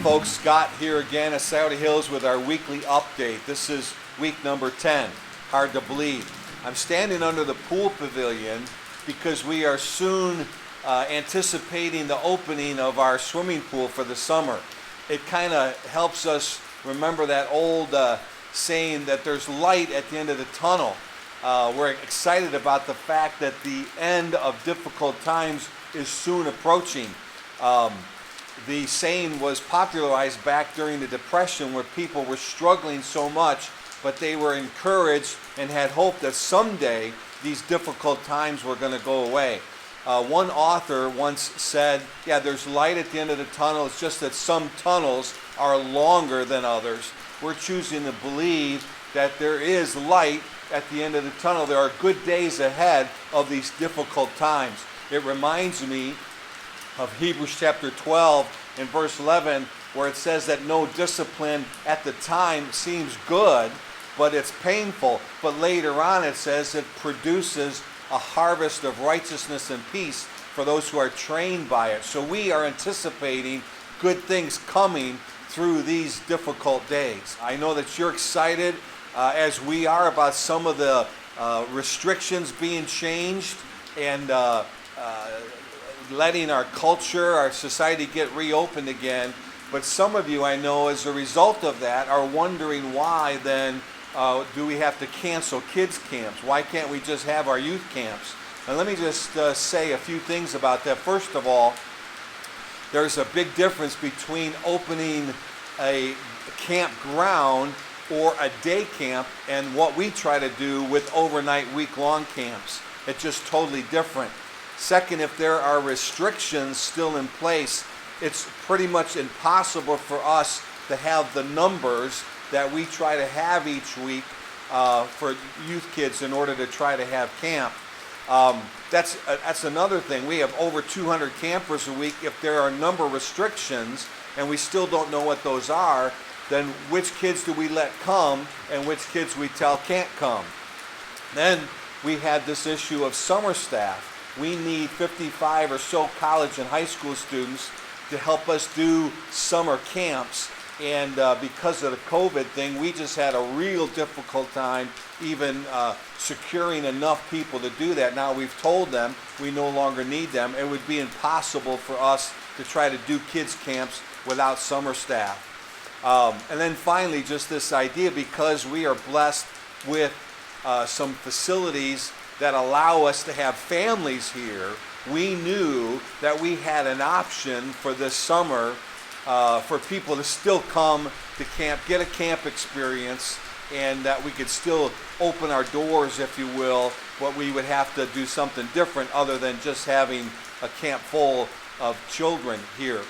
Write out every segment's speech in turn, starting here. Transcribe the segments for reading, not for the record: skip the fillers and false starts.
folks, Scott here again at Scioto Hills with our weekly update. This is week number 10, hard to believe. I'm standing under the pool pavilion because we are soon anticipating the opening of our swimming pool for the summer. It kind of helps us remember that old saying that there's light at the end of the tunnel. We're excited about the fact that the end of difficult times is soon approaching. The saying was popularized back during the Depression, where people were struggling so much, but they were encouraged and had hope that someday these difficult times were going to go away. One author once said, yeah, there's light at the end of the tunnel, it's just that some tunnels are longer than others. We're choosing to believe that there is light at the end of the tunnel. There are good days ahead of these difficult times. It reminds me of Hebrews chapter 12 and verse 11, where it says that no discipline at the time seems good, but it's painful. But later on it says it produces a harvest of righteousness and peace for those who are trained by it. So we are anticipating good things coming through these difficult days. I know that you're excited as we are about some of the restrictions being changed and letting our culture, our society get reopened again. But some of you, I know, as a result of that, are wondering why then do we have to cancel kids' camps? Why can't we just have our youth camps? And let me just say a few things about that. First of all, there's a big difference between opening a campground or a day camp and what we try to do with overnight week-long camps. It's just totally different. Second, if there are restrictions still in place, it's pretty much impossible for us to have the numbers that we try to have each week for youth kids in order to try to have camp. That's another thing. We have over 200 campers a week. If there are number restrictions and we still don't know what those are, then which kids do we let come and which kids we tell can't come? Then we had this issue of summer staff. We need 55 or so college and high school students to help us do summer camps. And because of the COVID thing, we just had a real difficult time even securing enough people to do that. Now we've told them we no longer need them. It would be impossible for us to try to do kids camps without summer staff. And then finally, just this idea, because we are blessed with some facilities that allow us to have families here, we knew that we had an option for this summer for people to still come to camp, get a camp experience, and that we could still open our doors, if you will, but we would have to do something different other than just having a camp full of children here.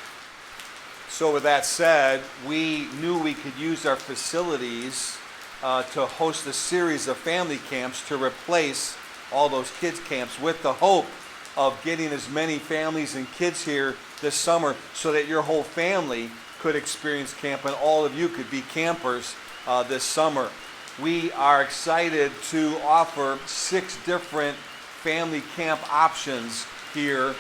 So with that said, we knew we could use our facilities to host a series of family camps to replace all those kids camps, with the hope of getting as many families and kids here this summer so that your whole family could experience camp and all of you could be campers this summer. We are excited to offer 6 different family camp options here,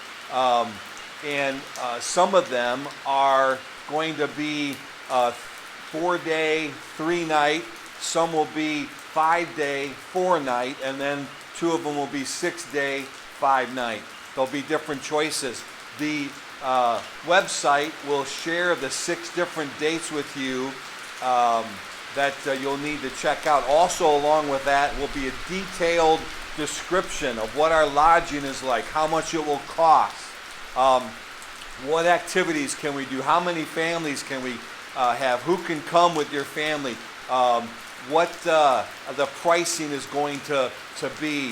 and some of them are going to be 4-day, 3-night. Some will be 5-day, 4-night, and then 2 of them will be 6-day, 5-night. There'll be different choices. The website will share the 6 different dates with you that you'll need to check out. Also, along with that will be a detailed description of what our lodging is like, how much it will cost, what activities can we do, how many families can we have, who can come with your family, what the pricing is going to be,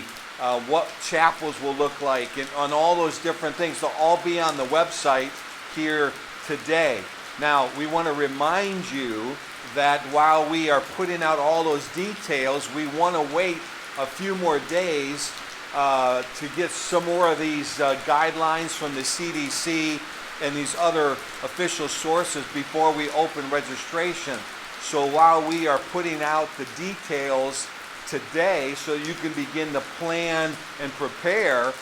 what chapels will look like, and on all those different things. They'll all be on the website here today. Now, we want to remind you that while we are putting out all those details, we want to wait a few more days to get some more of these guidelines from the CDC and these other official sources before we open registration. So while we are putting out the details today so you can begin to plan and prepare,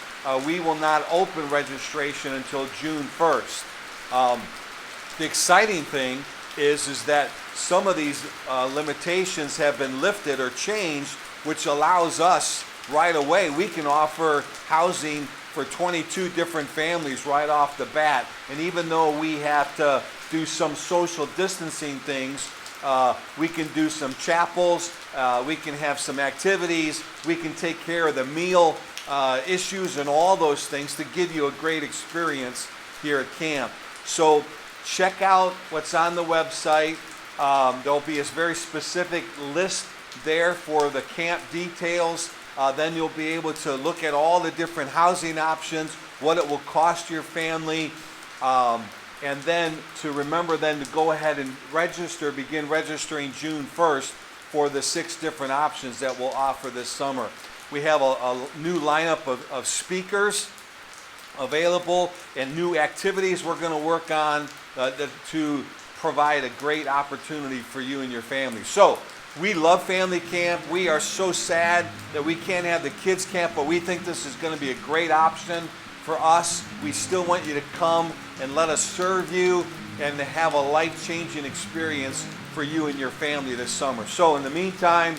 we will not open registration until June 1st. The exciting thing is that some of these limitations have been lifted or changed, which allows us right away, we can offer housing for 22 different families right off the bat. And even though we have to do some social distancing things, we can do some chapels, we can have some activities, we can take care of the meal issues and all those things to give you a great experience here at camp. So check out what's on the website. There'll be a very specific list there for the camp details. Then you'll be able to look at all the different housing options, what it will cost your family, and then to remember then to go ahead and begin registering June 1st for the 6 different options that we'll offer this summer. We have a new lineup of speakers available and new activities we're going to work on to provide a great opportunity for you and your family. So we love family camp. We are so sad that we can't have the kids camp, but we think this is going to be a great option for us. We still want you to come and let us serve you and to have a life-changing experience for you and your family this summer. So in the meantime,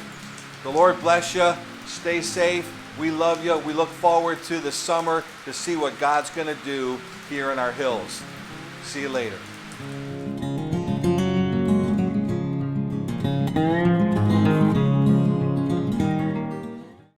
the Lord bless you. Stay safe. We love you. We look forward to the summer to see what God's going to do here in our hills. See you later.